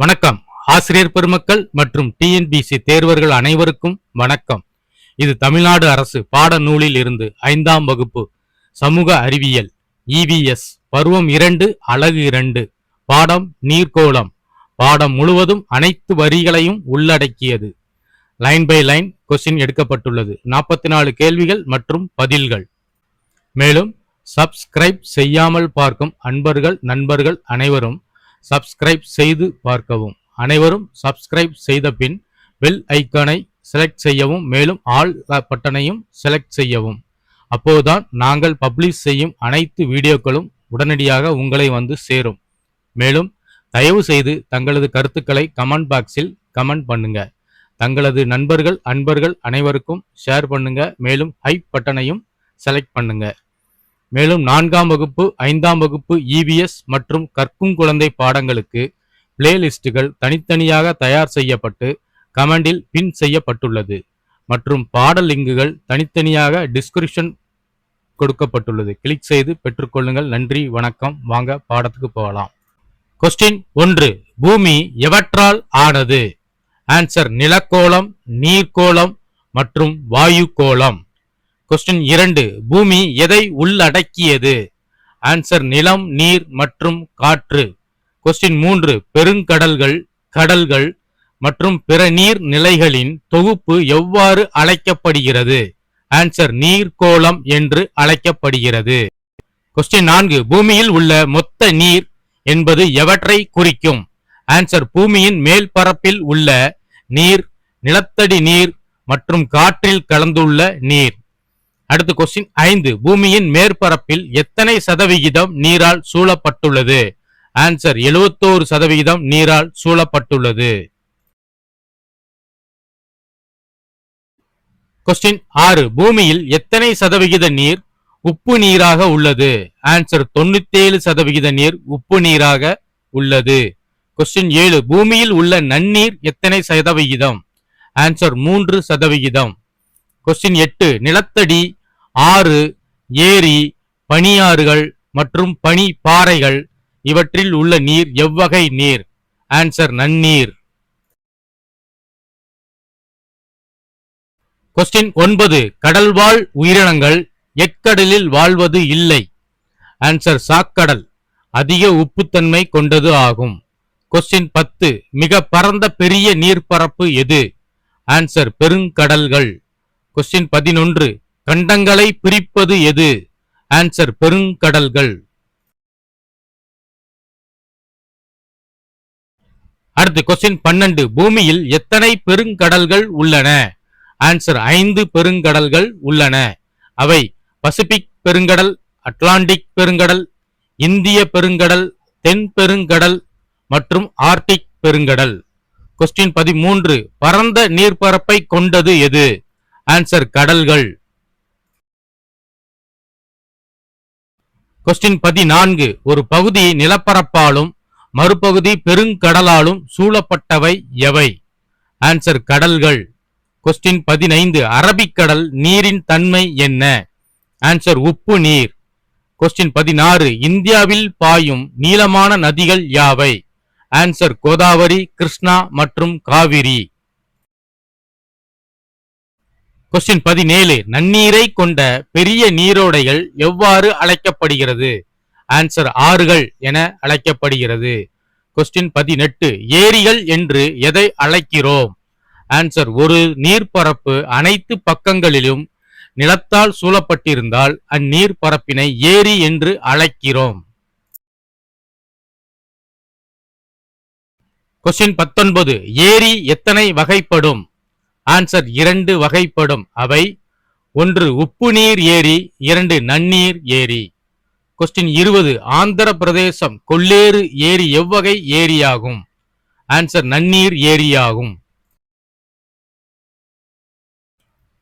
வணக்கம். ஆசிரியர் பெருமக்கள் மற்றும் டிஎன்பிசி தேர்வர்கள் அனைவருக்கும் வணக்கம். இது தமிழ்நாடு அரசு பாடநூலில் இருந்து 5ஆம் வகுப்பு சமூக அறிவியல் EVS பருவம் 2 அலகு 2 பாடம் நீர்க்கோளம். பாடம் முழுவதும் அனைத்து வரிகளையும் உள்ளடக்கியது. லைன் பை லைன் கொஸ்டின் எடுக்கப்பட்டுள்ளது. 44 கேள்விகள் மற்றும் பதில்கள். மேலும் சப்ஸ்கிரைப் செய்யாமல் பார்க்கும் நண்பர்கள் அனைவரும் சப்ஸ்கிரைப் செய்து பார்க்கவும். அனைவரும் சப்ஸ்கிரைப் செய்த பின் பெல் ஐக்கானை செலக்ட் செய்யவும். மேலும் ஆல் பட்டனையும் செலக்ட் செய்யவும். அப்போதுதான் நாங்கள் பப்ளிஷ் செய்யும் அனைத்து வீடியோக்களும் உடனடியாக உங்களை வந்து சேரும். மேலும் தயவு செய்து தங்களது கருத்துக்களை கமெண்ட் பாக்ஸில் கமெண்ட் பண்ணுங்க. தங்களது அன்பர்கள் அனைவருக்கும் ஷேர் பண்ணுங்க. மேலும் ஹைப் பட்டனையும் செலக்ட் பண்ணுங்க. மேலும் 4ஆம் வகுப்பு 5ஆம் வகுப்பு EVS மற்றும் கற்கும் குழந்தை பாடங்களுக்கு பிளேலிஸ்டுகள் தனித்தனியாக தயார் செய்யப்பட்டு கமெண்டில் பின் செய்யப்பட்டுள்ளது. மற்றும் பாட லிங்குகள் தனித்தனியாக டிஸ்கிரிப்ஷன் கொடுக்கப்பட்டுள்ளது. கிளிக் செய்து பெற்றுக்கொள்ளுங்கள். நன்றி, வணக்கம். வாங்க பாடத்துக்கு போகலாம். கொஸ்டின் 1. பூமி எவற்றால் ஆனது? ஆன்சர் நிலக்கோளம், நீர்க்கோளம் மற்றும் வாயு கோளம். கொஸ்டின் 2. பூமி எதை உள்ளடக்கியது? ஆன்சர் நிலம், நீர் மற்றும் காற்று. கொஸ்டின் 3. பெருங்கடல்கள், கடல்கள் மற்றும் பிற நீர் நிலைகளின் தொகுப்பு எவ்வாறு அழைக்கப்படுகிறது? ஆன்சர் நீர்க்கோளம் என்று அழைக்கப்படுகிறது. கொஸ்டின் 4. பூமியில் உள்ள மொத்த நீர் என்பது எவற்றை குறிக்கும்? ஆன்சர் பூமியின் மேல் பரப்பில் உள்ள நீர், நிலத்தடி நீர் மற்றும் காற்றில் கலந்துள்ள நீர். அடுத்து கொஸ்டின் 5. பூமியின் மேற்பரப்பில் எத்தனை சதவிகிதம் நீரால் சூழப்பட்டுள்ளது? ஆன்சர் 71% நீரால் சூழப்பட்டுள்ளது. கொஸ்டின் 6. பூமியில் எத்தனை சதவிகித நீர் உப்பு நீராக உள்ளது? ஆன்சர் 97% நீர் உப்பு நீராக உள்ளது. கொஸ்டின் 7. பூமியில் உள்ள நன்னீர் எத்தனை சதவிகிதம்? ஆன்சர் 3%. கொஸ்டின் 8. நிலத்தடி, ஆறு, ஏரி, பனியாறுகள் மற்றும் பனி பாறைகள் இவற்றில் உள்ள நீர் எவ்வகை நீர்? ஆன்சர் நன்னீர். கொஸ்டின் 9. கடல்வாழ் உயிரினங்கள் எக்கடலில் வாழ்வது இல்லை? ஆன்சர் சாக்கடல் அதிக உப்புத்தன்மை கொண்டது ஆகும். கொஸ்டின் 10. மிக பரந்த பெரிய நீர்ப்பரப்பு எது? ஆன்சர் பெருங்கடல்கள். கொஸ்டின் 11. கண்டங்களை பிரிப்பது எது? ஆன்சர் பெருங்கடல்கள். அடுத்து கொஸ்டின் 12. பூமியில் எத்தனை பெருங்கடல்கள் உள்ளன? ஆன்சர் 5 பெருங்கடல்கள் உள்ளன. அவை பசிபிக் பெருங்கடல், அட்லாண்டிக் பெருங்கடல், இந்திய பெருங்கடல், தென் பெருங்கடல் மற்றும் ஆர்டிக் பெருங்கடல். கொஸ்டின் 13. பரந்த நீர்ப்பரப்பை கொண்டது எது? ஆன்சர் கடல்கள். கொஸ்டின் 14. ஒரு பகுதி நிலப்பரப்பாலும் மறுபகுதி பெருங்கடலாலும் சூழப்பட்டவை எவை? ஆன்சர் கடல்கள். கொஸ்டின் 15. அரபிக்கடல் நீரின் தன்மை என்ன? ஆன்சர் உப்பு நீர். கொஸ்டின் 16. இந்தியாவில் பாயும் நீளமான நதிகள் யாவை? ஆன்சர் கோதாவரி, கிருஷ்ணா மற்றும் காவிரி. கொஸ்டின் 17. நன்னீரை கொண்ட பெரிய நீரோடைகள் எவ்வாறு அழைக்கப்படுகிறது? ஆன்சர் ஆறுகள் என அழைக்கப்படுகிறது. கொஸ்டின் 18. ஏரிகள் என்று எதை அழைக்கிறோம்? ஆன்சர் ஒரு நீர்ப்பரப்பு அனைத்து பக்கங்களிலும் நிலத்தால் சூழப்பட்டிருந்தால் அந்நீர்ப்பரப்பினை ஏரி என்று அழைக்கிறோம். கொஸ்டின் 19. ஏரி எத்தனை வகைப்படும்? ஆன்சர் 2 வகைப்படும். அவை 1 உப்பு நீர் ஏரி, 2 நன்னீர் ஏரி. கொஸ்டின் 20. ஆந்திர பிரதேசம் கொள்ளேறு ஏரி எவ்வகை ஏரியாகும்? ஆன்சர் நன்னீர் ஏரியாகும்.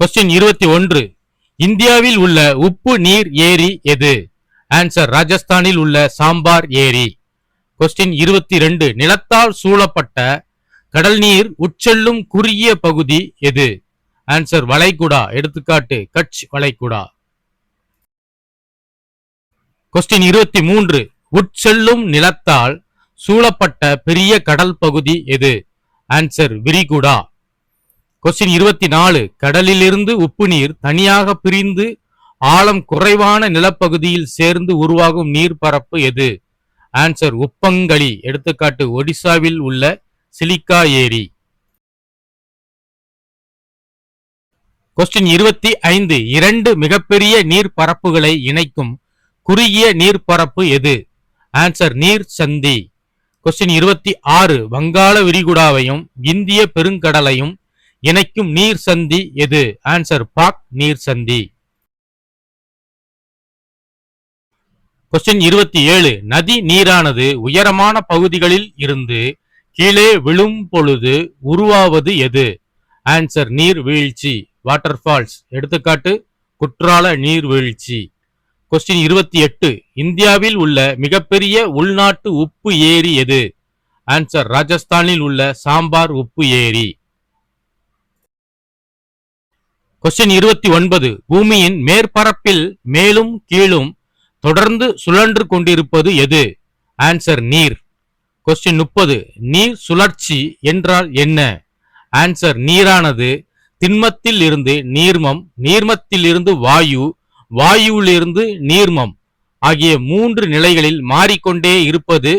கொஸ்டின் 21. இந்தியாவில் உள்ள உப்பு நீர் ஏரி எது? ஆன்சர் ராஜஸ்தானில் உள்ள சாம்பார் ஏரி. கொஸ்டின் 22. நிலத்தால் சூழப்பட்ட கடல் நீர் உட்செல்லும் குறுகிய பகுதி எது? ஆன்சர் வளைகுடா. எடுத்துக்காட்டு கட்ச் வளைகுடா. கொஸ்டின் 23. உட்செல்லும் நிலத்தால் சூழப்பட்ட பெரிய கடல் பகுதி எது? ஆன்சர் விரிகுடா. கொஸ்டின் 24. கடலிலிருந்து உப்பு நீர் தனியாக பிரிந்து ஆழம் குறைவான நிலப்பகுதியில் சேர்ந்து உருவாகும் நீர்ப்பரப்பு எது? ஆன்சர் உப்பங்கழி. எடுத்துக்காட்டு ஒடிசாவில் உள்ள சிலிக்கா ஏரி. கொஸ்டின் 25. இரண்டு மிகப்பெரிய நீர்ப்பரப்புகளை இணைக்கும் குறுகிய நீர்ப்பரப்பு எது? ஆன்சர் நீர் சந்தி. கொஸ்டின் 26. வங்காள விரிகுடாவையும் இந்திய பெருங்கடலையும் இணைக்கும் நீர் சந்தி எது? ஆன்சர் பாக் நீர் சந்தி. கொஸ்டின் 27. நதி நீரானது உயரமான பகுதிகளில் இருந்து கீழே விழும் பொழுது உருவாவது எது? ஆன்சர் நீர்வீழ்ச்சி, வாட்டர்ஃபால்ஸ். எடுத்துக்காட்டு குற்றால நீர்வீழ்ச்சி. கொஸ்டின் 28. இந்தியாவில் உள்ள மிகப்பெரிய உள்நாட்டு உப்பு ஏரி எது? ஆன்சர் ராஜஸ்தானில் உள்ள சாம்பார் உப்பு ஏரி. கொஸ்டின் 29. பூமியின் மேற்பரப்பில் மேலும் கீழும் தொடர்ந்து சுழன்று கொண்டிருப்பது எது? ஆன்சர் நீர். கொஸ்டின் 30. நீர் சுழற்சி என்றால் என்ன? ஆன்சர் நீரானது திண்மத்தில் இருந்து நீர்மம், நீர்மத்தில் இருந்து வாயு, வாயுவிலிருந்து நீர்மம் ஆகிய 3 நிலைகளில் மாறிக்கொண்டே இருப்பது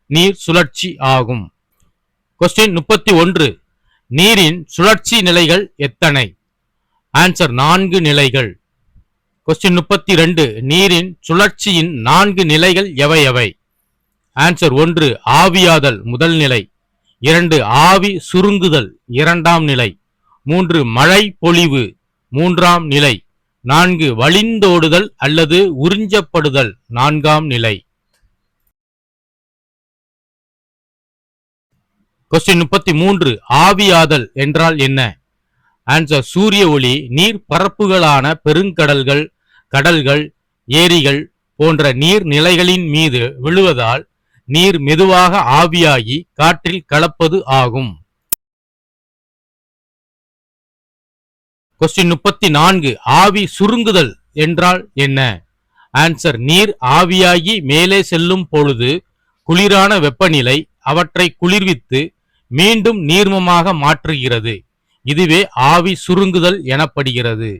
நீர் சுழற்சி ஆகும். கொஸ்டின் 31. நீரின் சுழற்சி நிலைகள் எத்தனை? ஆன்சர் 4 நிலைகள். கொஸ்டின் 32. நீரின் சுழற்சியின் 4 நிலைகள் எவை? ஆன்சர் 1. ஆவியாதல் முதல் நிலை, 2. ஆவி சுருங்குதல் இரண்டாம் நிலை, 3. மழை பொழிவு மூன்றாம் நிலை, 4. வழிந்தோடுதல் அல்லது உறிஞ்சப்படுதல் நான்காம் நிலை. கொஸ்டின் 33. ஆவியாதல் என்றால் என்ன? ஆன்சர் சூரிய ஒளி நீர் பரப்புகளான பெருங்கடல்கள், கடல்கள், ஏரிகள் போன்ற நீர் நிலைகளின் மீது விழுவதால் நீர் மெதுவாக ஆவியாகி காற்றில் கலப்பது ஆகும். கொஸ்டின் 34. ஆவி சுருங்குதல் என்றால் என்ன? ஆன்சர் நீர் ஆவியாகி மேலே செல்லும் பொழுது குளிரான வெப்பநிலை அவற்றை குளிர்வித்து மீண்டும் நீர்மமாக மாற்றுகிறது. இதுவே ஆவி சுருங்குதல் எனப்படுகிறது.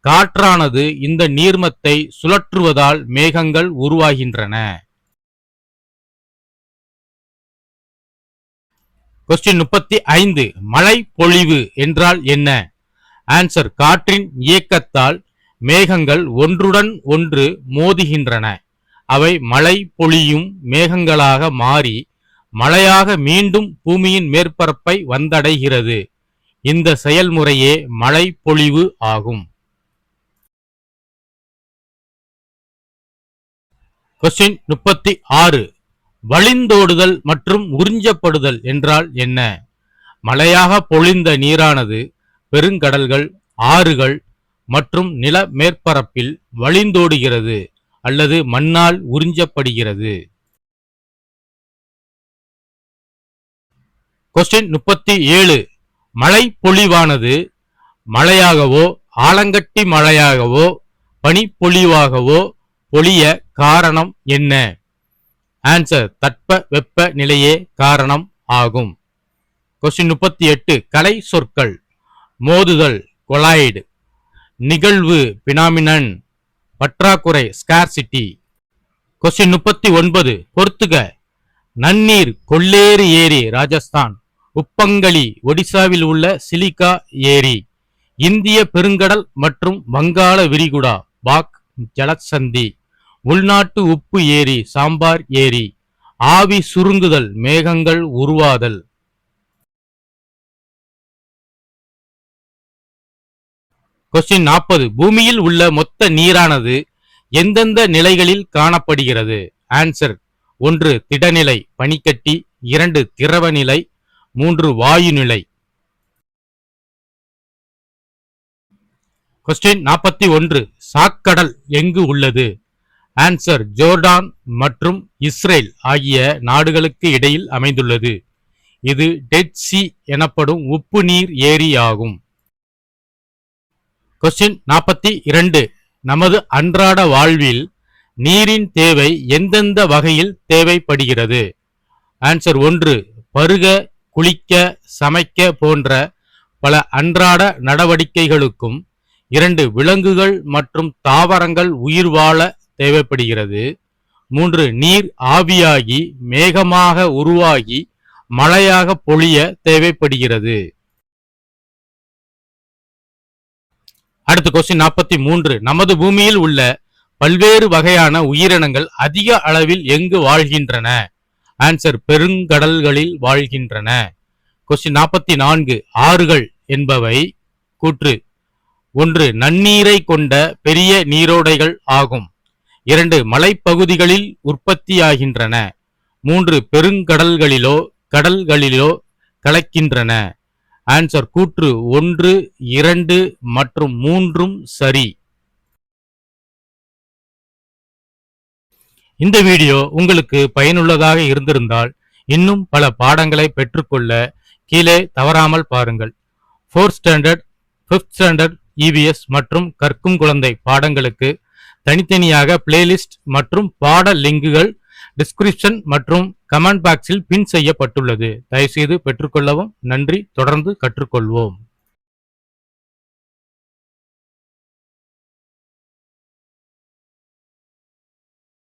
காற்றானது இந்த நீர்மத்தை சுழற்றுவதால் மேகங்கள் உருவாகின்றன. கொஸ்டின் 35. மழை பொழிவு என்றால் என்ன? ஆன்சர் காற்றின் இயக்கத்தால் மேகங்கள் ஒன்றுடன் ஒன்று மோதுகின்றன. அவை மழை பொழியும் மேகங்களாக மாறி மழையாக மீண்டும் பூமியின் மேற்பரப்பை வந்தடைகிறது. இந்த செயல்முறையே மழை பொழிவு ஆகும். கொஸ்டின் 36. வழிந்தோடுதல் மற்றும் உறிஞ்சப்படுதல் என்றால் என்ன? மழையாக பொழிந்த நீரானது பெருங்கடல்கள், ஆறுகள் மற்றும் நில மேற்பரப்பில் வழிந்தோடுகிறது அல்லது மண்ணால் உறிஞ்சப்படுகிறது. கொஸ்டின் 37. மழை பொழிவானது மழையாகவோ ஆலங்கட்டி மழையாகவோ பனிப்பொழிவாகவோ பொழிய காரணம் என்ன? ஆன்சர் தட்ப வெப்ப நிலையே காரணம் ஆகும். கொஸ்டின் 38. கலை சொற்கள். மோதுதல் கொலாய்டு, நிகழ்வு பினாமினன், பற்றாக்குறை ஸ்கார்சிட்டி. கொஸ்டின் 39. பொறுத்துக. நன்னீர் கொள்ளேறு ஏரி ராஜஸ்தான், உப்பங்கழி ஒடிசாவில் உள்ள சிலிகா ஏரி, இந்திய பெருங்கடல் மற்றும் வங்காள விரிகுடா பாக் ஜலசந்தி, உள்நாட்டு உப்பு ஏரி சாம்பார் ஏரி, ஆவி சுருங்குதல் மேகங்கள் உருவாதல். கொஸ்டின் 40. பூமியில் உள்ள மொத்த நீரானது எந்தெந்த நிலைகளில் காணப்படுகிறது? ஆன்சர் 1. திடநிலை பனிக்கட்டி, 2. திரவ நிலை, 3. வாயு நிலை. கொஸ்டின் 41. சாக்கடல் எங்கு உள்ளது? ஆன்சர் ஜோர்டான் மற்றும் இஸ்ரேல் ஆகிய நாடுகளுக்கு இடையில் அமைந்துள்ளது. இது டெட் சி எனப்படும் உப்பு நீர் ஏரி ஆகும். கொஸ்டின் 42. நமது அன்றாட வாழ்வில் நீரின் தேவை எந்தெந்த வகையில் தேவைப்படுகிறது? ஆன்சர் 1 பருக, குளிக்க, சமைக்க போன்ற பல அன்றாட நடவடிக்கைகளுக்கும் 2 விலங்குகள் மற்றும் தாவரங்கள் உயிர் வாழ தேவைப்படுகிறது. 3 நீர் ஆவியாகி மேகமாக உருவாகி மழையாக பொழிய தேவைப்படுகிறது. அடுத்த கொஸ்டின் 43. நமது பூமியில் உள்ள பல்வேறு வகையான உயிரினங்கள் அதிக அளவில் எங்கு வாழ்கின்றன? ஆன்சர் பெருங்கடல்களில் வாழ்கின்றன. கொஸ்டின் 44. ஆறுகள் என்பவை கூற்று: 1 நன்னீரை கொண்ட பெரிய நீரோடைகள் ஆகும். 2 மலைப்பகுதிகளில் உற்பத்தியாகின்றன. 3 பெருங்கடல்களிலோ கடல்களிலோ கலக்கின்றன. ஆன்சர் கூற்று 1, 2 மற்றும் 3 சரி. இந்த வீடியோ உங்களுக்கு பயனுள்ளதாக இருந்திருந்தால் இன்னும் பல பாடங்களை பெற்றுக்கொள்ள கீழே தவறாமல் பாருங்கள். 4th standard, 5th standard EVS மற்றும் கற்கும் குழந்தை பாடங்களுக்கு தனித்தனியாக பிளேலிஸ்ட் மற்றும் பாட லிங்குகள் டிஸ்கிரிப்ஷன் மற்றும் கமெண்ட் பாக்ஸில் பின் செய்யப்பட்டுள்ளது. தயவுசெய்து பெற்றுக்கொள்ளவும். நன்றி. தொடர்ந்து கற்றுக்கொள்வோம்.